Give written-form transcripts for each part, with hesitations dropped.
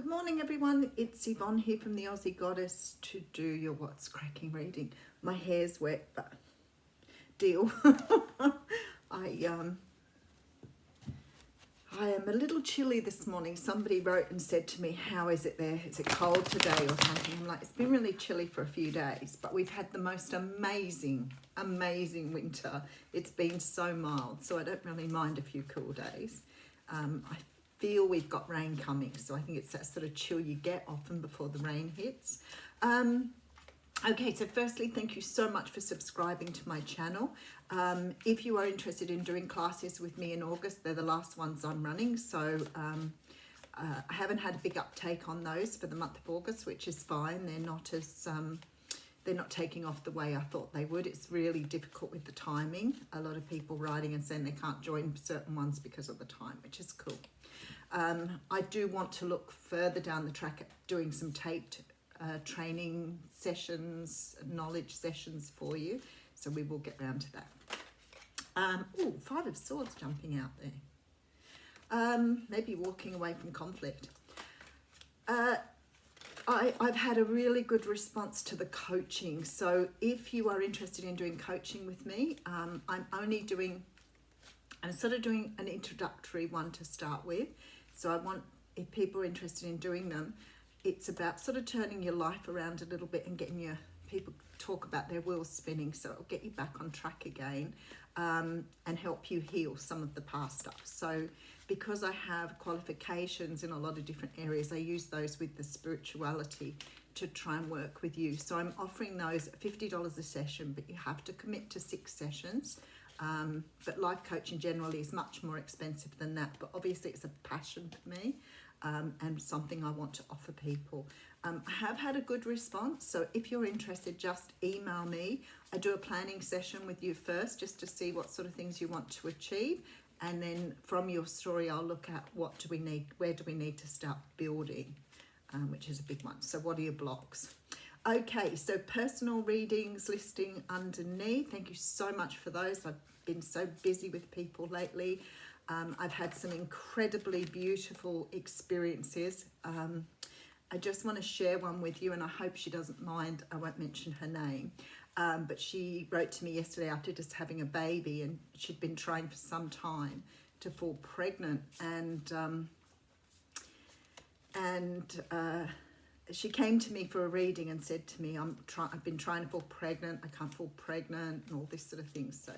Good morning, everyone. It's Yvonne here from the Aussie Goddess to do your What's Cracking reading. My hair's wet, but deal. I am a little chilly this morning. Somebody wrote and said to me, how is it there? Is it cold today or something? I'm like, it's been really chilly for a few days, but we've had the most amazing winter. It's been so mild, so I don't really mind a few cool days. I feel we've got rain coming, so I think it's that sort of chill you get often before the rain hits. Okay, so firstly, thank you so much for subscribing to my channel. If you are interested in doing classes with me in August, they're the last ones I'm running, so I haven't had a big uptake on those for the month of August, which is fine. They're not taking off the way I thought they would. It's really difficult with the timing. A lot of people writing and saying they can't join certain ones because of the time, which is cool. I do want to look further down the track at doing some taped training sessions, knowledge sessions for you. So we will get round to that. Oh, Five of Swords jumping out there. Maybe walking away from conflict. I've had a really good response to the coaching. So if you are interested in doing coaching with me, I'm sort of doing an introductory one to start with. So I want, if people are interested in doing them, it's about sort of turning your life around a little bit and getting your people talk about their wheels spinning. So it'll get you back on track again and help you heal some of the past stuff. So because I have qualifications in a lot of different areas, I use those with the spirituality to try and work with you. So I'm offering those at $50 a session, but you have to commit to 6 sessions. But life coaching generally is much more expensive than that, but obviously it's a passion for me and something I want to offer people. I have had a good response, so if you're interested, just email me. I do a planning session with you first just to see what sort of things you want to achieve, and then from your story I'll look at what do we need, where do we need to start building, which is a big one. So what are your blocks? Okay, so personal readings listing underneath. Thank you so much for those. I've been so busy with people lately. I've had some incredibly beautiful experiences. I just want to share one with you, and I hope she doesn't mind. I won't mention her name. But she wrote to me yesterday after just having a baby, and she'd been trying for some time to fall pregnant. She came to me for a reading and said to me, I've been trying to fall pregnant, I can't fall pregnant, and all this sort of thing. So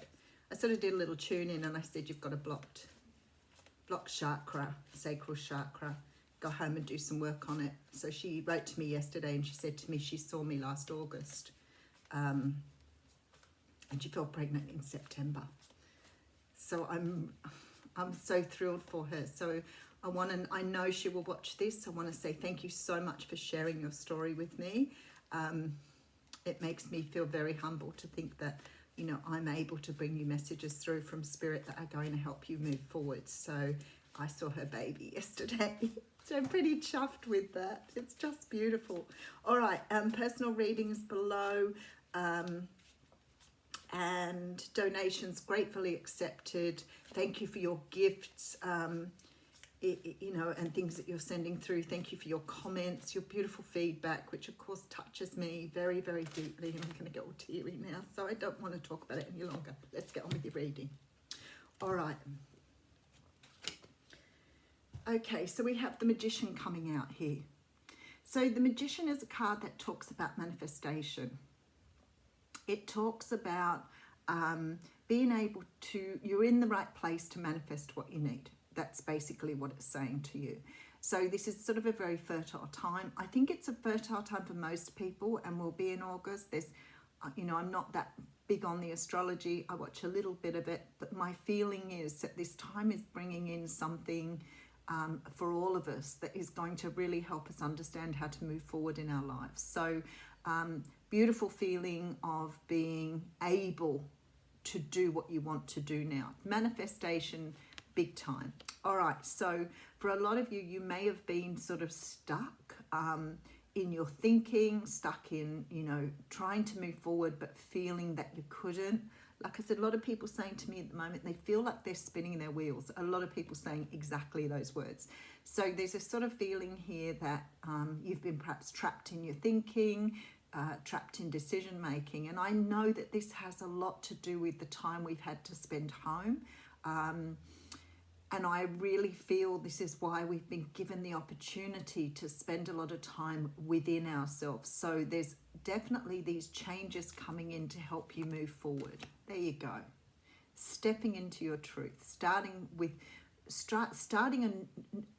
I sort of did a little tune in and I said, you've got a blocked chakra, sacral chakra. Go home and do some work on it. So she wrote to me yesterday and she said to me she saw me last August and she fell pregnant in September. So I'm so thrilled for her. So I know she will watch this. I want to say thank you so much for sharing your story with me. It makes me feel very humble to think that, you know, I'm able to bring you messages through from Spirit that are going to help you move forward. So I saw her baby yesterday. So I'm pretty chuffed with that. It's just beautiful. All right, personal readings below. And donations gratefully accepted. Thank you for your gifts. You know, and things that you're sending through. Thank you for your comments, your beautiful feedback, which of course touches me very, very deeply. And I'm going to get all teary now, so I don't want to talk about it any longer. Let's get on with your reading. All right. Okay, so we have the Magician coming out here. So the Magician is a card that talks about manifestation. It talks about being able to, you're in the right place to manifest what you need. That's basically what it's saying to you. So this is sort of a very fertile time. I think it's a fertile time for most people and will be in August. There's, you know, I'm not that big on the astrology. I watch a little bit of it, but my feeling is that this time is bringing in something for all of us that is going to really help us understand how to move forward in our lives. So beautiful feeling of being able to do what you want to do now. Manifestation, big time. All right, so for a lot of you, you may have been sort of stuck in your thinking, stuck in, you know, trying to move forward, but feeling that you couldn't. like I said, a lot of people saying to me at the moment, they feel like they're spinning their wheels. A lot of people saying exactly those words. So there's a sort of feeling here that you've been perhaps trapped in your thinking, trapped in decision making. And I know that this has a lot to do with the time we've had to spend home. And I really feel this is why we've been given the opportunity to spend a lot of time within ourselves. So there's definitely these changes coming in to help you move forward. There you go. Stepping into your truth, starting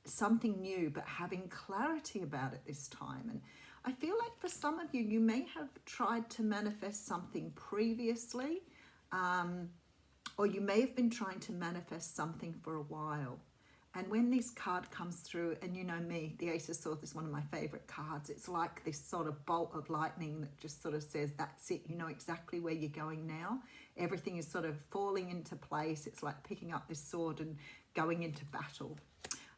something new, but having clarity about it this time. And I feel like for some of you, you may have tried to manifest something previously, or you may have been trying to manifest something for a while. And when this card comes through, and you know me, the Ace of Swords is one of my favorite cards. It's like this sort of bolt of lightning that just sort of says, that's it. You know exactly where you're going now. Everything is sort of falling into place. It's like picking up this sword and going into battle.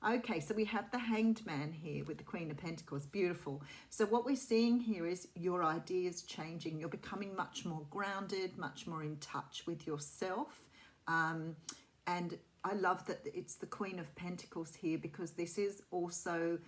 Okay, so we have the Hanged Man here with the Queen of Pentacles. Beautiful. So what we're seeing here is your ideas changing. You're becoming much more grounded, much more in touch with yourself. And I love that it's the Queen of Pentacles here, because this is also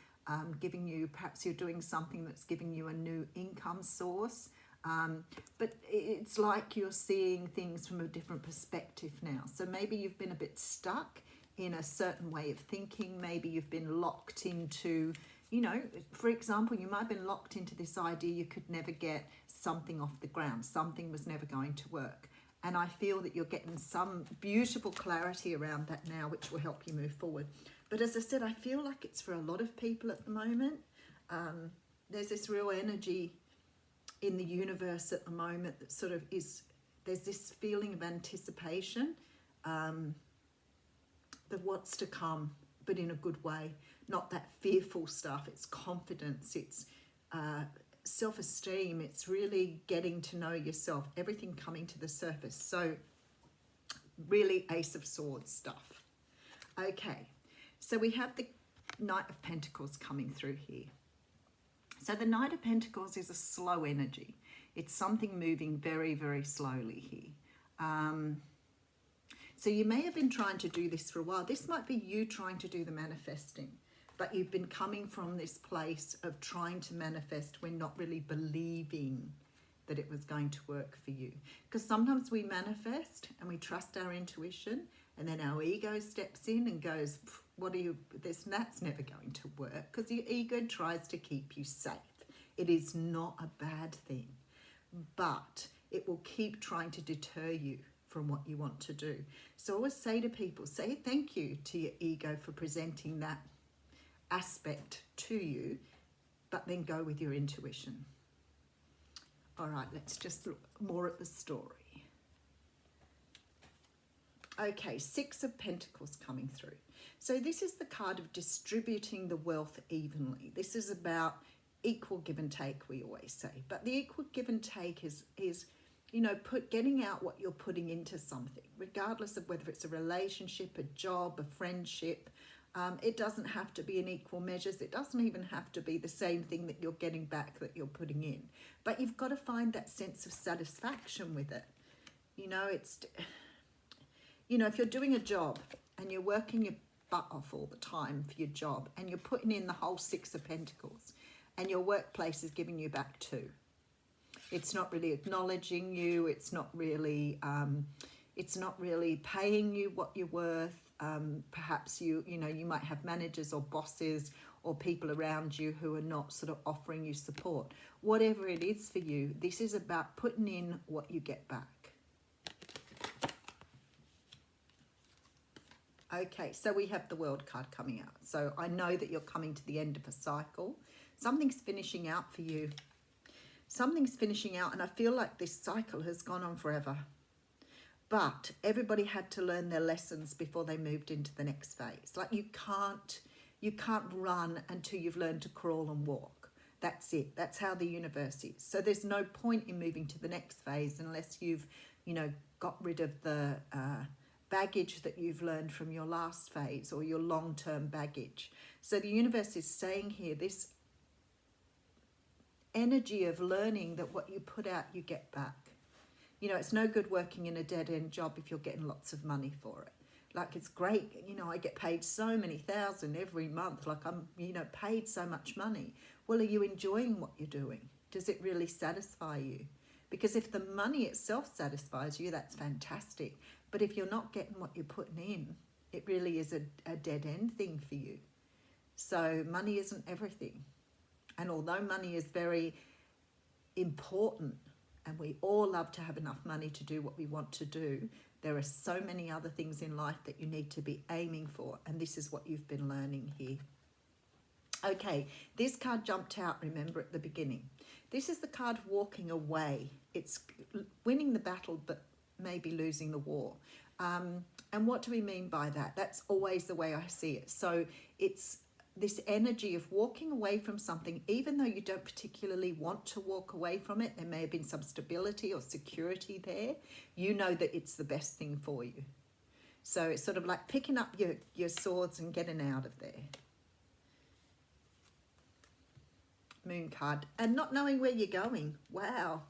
giving you, perhaps you're doing something that's giving you a new income source. But it's like you're seeing things from a different perspective now. So maybe you've been a bit stuck in a certain way of thinking. Maybe you've been locked into, you know, for example, you might have been locked into this idea you could never get something off the ground. Something was never going to work. And I feel that you're getting some beautiful clarity around that now, which will help you move forward. But as I said, I feel like it's for a lot of people at the moment. There's this real energy in the universe at the moment that sort of is, there's this feeling of anticipation, of what's to come, but in a good way. Not that fearful stuff. It's confidence. It's self-esteem. It's really getting to know yourself. Everything coming to the surface. So really Ace of Swords stuff. Okay, so we have the Knight of Pentacles coming through here. So the Knight of Pentacles is a slow energy. It's something moving very, very slowly here. So you may have been trying to do this for a while. This might be you trying to do the manifesting, but you've been coming from this place of trying to manifest when not really believing that it was going to work for you. Because sometimes we manifest and we trust our intuition, and then our ego steps in and goes, that's never going to work, because your ego tries to keep you safe. It is not a bad thing, but it will keep trying to deter you from what you want to do. So I always say to people, say thank you to your ego for presenting that aspect to you, but then go with your intuition. All right, let's just look more at the story. Okay, Six of Pentacles coming through. So this is the card of distributing the wealth evenly. This is about equal give and take, we always say. But the equal give and take is you know, getting out what you're putting into something, regardless of whether it's a relationship, a job, a friendship. It doesn't have to be in equal measures. It doesn't even have to be the same thing that you're getting back that you're putting in. But you've got to find that sense of satisfaction with it. You know, if you're doing a job and you're working your butt off all the time for your job, and you're putting in the whole Six of Pentacles, and your workplace is giving you back 2. It's not really acknowledging you. It's not really paying you what you're worth. Perhaps you might have managers or bosses or people around you who are not sort of offering you support. Whatever it is for you, this is about putting in what you get back. Okay, so we have the World card coming out. So I know that you're coming to the end of a cycle. Something's finishing out for you. Something's finishing out, and I feel like this cycle has gone on forever. But everybody had to learn their lessons before they moved into the next phase. Like you can't run until you've learned to crawl and walk. That's it. That's how the universe is. So there's no point in moving to the next phase unless you've, got rid of the baggage that you've learned from your last phase, or your long-term baggage. So the universe is saying here, this energy of learning that what you put out, you get back. You know, it's no good working in a dead-end job if you're getting lots of money for it. Like, it's great, you know, I get paid so many thousand every month, like I'm, you know, paid so much money. Well, are you enjoying what you're doing? Does it really satisfy you? Because if the money itself satisfies you, that's fantastic. But if you're not getting what you're putting in, it really is a dead-end thing for you. So money isn't everything. And although money is very important, and we all love to have enough money to do what we want to do, there are so many other things in life that you need to be aiming for, and this is what you've been learning here. Okay, this card jumped out, remember, at the beginning. This is the card walking away. It's winning the battle, but maybe losing the war. And what do we mean by that? That's always the way I see it. So it's this energy of walking away from something, even though you don't particularly want to walk away from it. There may have been some stability or security there. You know that it's the best thing for you. So it's sort of like picking up your swords and getting out of there. Moon card. And not knowing where you're going. Wow.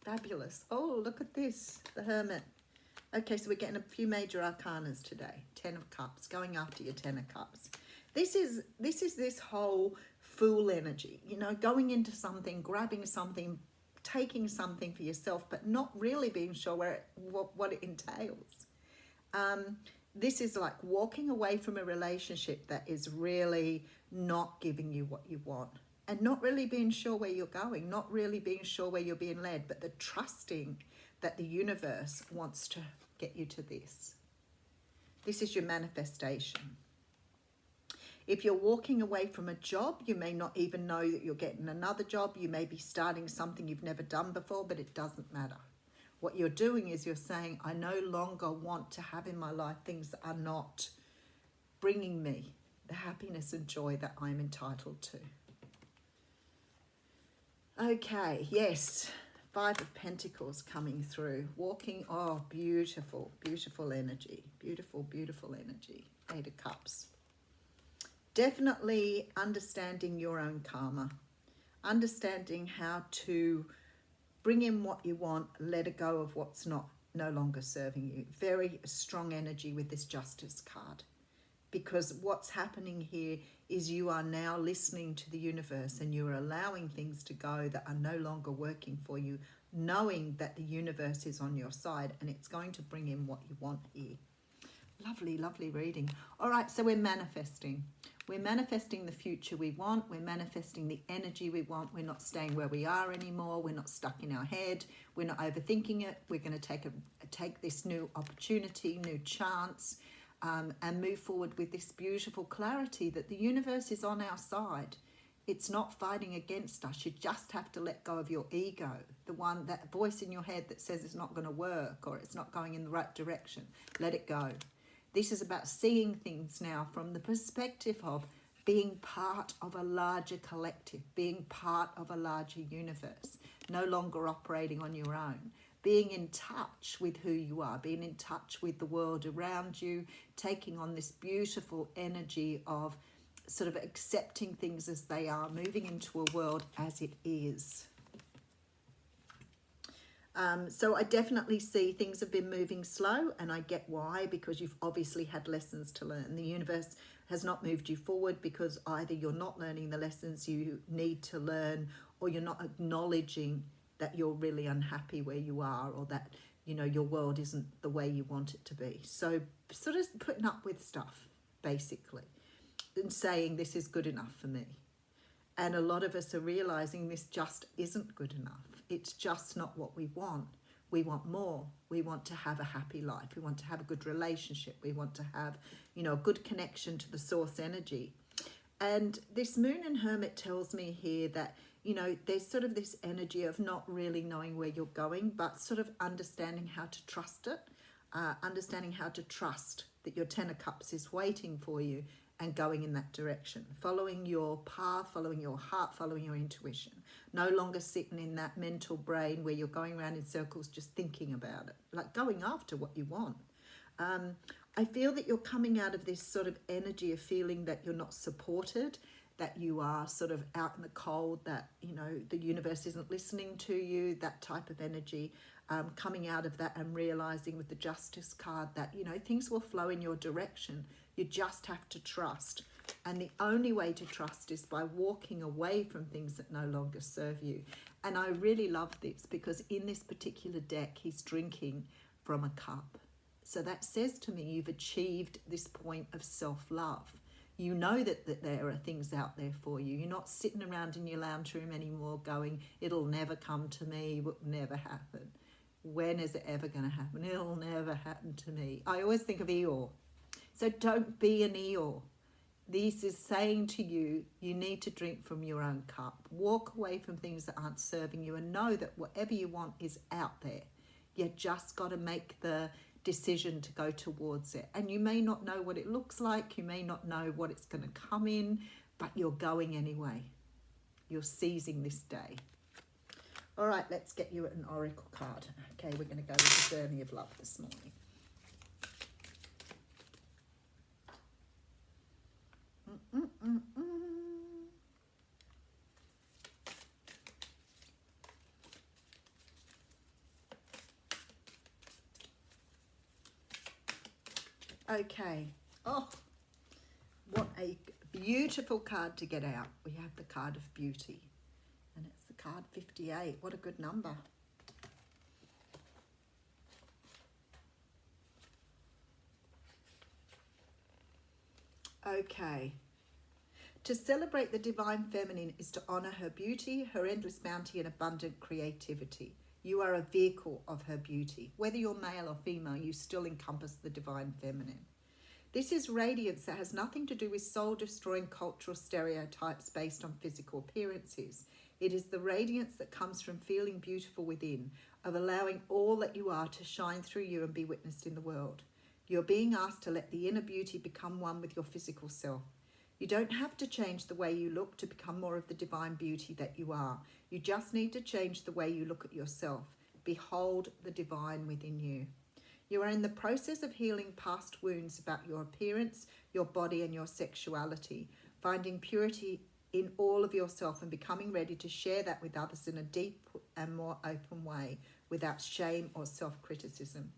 Fabulous. Oh, look at this. The Hermit. Okay, so we're getting a few major arcanas today. 10 of Cups. Going after your 10 of Cups. This is this whole Fool energy. You know, going into something, grabbing something, taking something for yourself, but not really being sure what it entails. This is like walking away from a relationship that is really not giving you what you want. And not really being sure where you're going, not really being sure where you're being led, but the trusting that the universe wants to get you to this. This is your manifestation. If you're walking away from a job, you may not even know that you're getting another job. You may be starting something you've never done before, but it doesn't matter. What you're doing is you're saying, I no longer want to have in my life things that are not bringing me the happiness and joy that I'm entitled to. Okay, yes, 5 of Pentacles coming through. Walking, oh, beautiful, beautiful energy. Beautiful, beautiful energy. 8 of Cups. Definitely understanding your own karma. Understanding how to bring in what you want, let it go of what's no longer serving you. Very strong energy with this Justice card. Because what's happening here is you are now listening to the universe and you're allowing things to go that are no longer working for you, knowing that the universe is on your side and it's going to bring in what you want here. Lovely, lovely reading. All right, so we're manifesting. We're manifesting the future we want. We're manifesting the energy we want. We're not staying where we are anymore. We're not stuck in our head. We're not overthinking it. We're going to take this new opportunity, new chance, and move forward with this beautiful clarity that the universe is on our side. It's not fighting against us. You just have to let go of your ego, that voice in your head that says it's not going to work or it's not going in the right direction. Let it go. This is about seeing things now from the perspective of being part of a larger collective, being part of a larger universe, no longer operating on your own. Being in touch with who you are, being in touch with the world around you, taking on this beautiful energy of sort of accepting things as they are, moving into a world as it is. So I definitely see things have been moving slow, and I get why, because you've obviously had lessons to learn. The universe has not moved you forward because either you're not learning the lessons you need to learn, or you're not acknowledging that you're really unhappy where you are, or that, you know, your world isn't the way you want it to be. So sort of putting up with stuff, basically, and saying this is good enough for me. And a lot of us are realizing this just isn't good enough. It's just not what we want. We want more. We want to have a happy life. We want to have a good relationship. We want to have, you know, a good connection to the source energy. And this Moon and Hermit tells me here that, you know, there's sort of this energy of not really knowing where you're going, but sort of understanding how to trust it, understanding how to trust that your 10 of Cups is waiting for you and going in that direction, following your path, following your heart, following your intuition. No longer sitting in that mental brain where you're going around in circles just thinking about it, like going after what you want. I feel that you're coming out of this sort of energy of feeling that you're not supported, that you are sort of out in the cold, that, you know, the universe isn't listening to you, that type of energy. Coming out of that and realizing with the Justice card that, you know, things will flow in your direction. You just have to trust. And the only way to trust is by walking away from things that no longer serve you. And I really love this because in this particular deck, he's drinking from a cup. So that says to me, you've achieved this point of self-love. You know that there are things out there for you. You're not sitting around in your lounge room anymore going, it'll never come to me, it will never happen. When is it ever going to happen? It'll never happen to me. I always think of Eeyore. So don't be an Eeyore. This is saying to you, you need to drink from your own cup. Walk away from things that aren't serving you and know that whatever you want is out there. You just got to make the decision to go towards it. And you may not know what it looks like. You may not know what it's going to come in, but you're going anyway. You're seizing this day. All right, let's get you an oracle card. Okay, we're going to go with the journey of love this morning. Okay. Oh, what a beautiful card to get out. We have the card of beauty. And it's the card 58. What a good number. Okay. To celebrate the divine feminine is to honor her beauty, her endless bounty, and abundant creativity. You are a vehicle of her beauty. Whether you're male or female, you still encompass the divine feminine. This is radiance that has nothing to do with soul-destroying cultural stereotypes based on physical appearances. It is the radiance that comes from feeling beautiful within, of allowing all that you are to shine through you and be witnessed in the world. You're being asked to let the inner beauty become one with your physical self. You don't have to change the way you look to become more of the divine beauty that you are. You just need to change the way you look at yourself. Behold the divine within you. You are in the process of healing past wounds about your appearance, your body, and your sexuality, finding purity in all of yourself and becoming ready to share that with others in a deep and more open way without shame or self-criticism.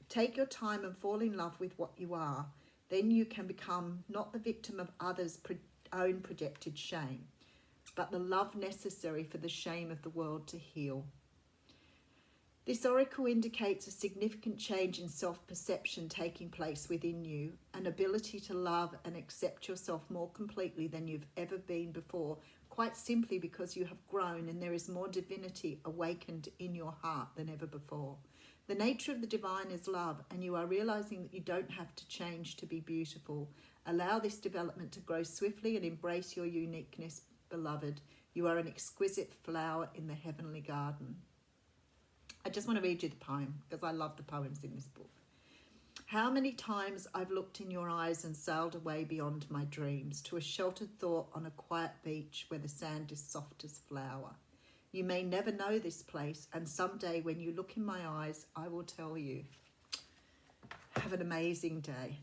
Take your time and fall in love with what you are. Then you can become not the victim of others' own projected shame, but the love necessary for the shame of the world to heal. This oracle indicates a significant change in self-perception taking place within you, an ability to love and accept yourself more completely than you've ever been before, quite simply because you have grown and there is more divinity awakened in your heart than ever before. The nature of the divine is love, and you are realizing that you don't have to change to be beautiful. Allow this development to grow swiftly and embrace your uniqueness, beloved. You are an exquisite flower in the heavenly garden. I just want to read you the poem because I love the poems in this book. How many times I've looked in your eyes and sailed away beyond my dreams to a sheltered thought on a quiet beach where the sand is soft as flour. You may never know this place, and someday when you look in my eyes, I will tell you. Have an amazing day.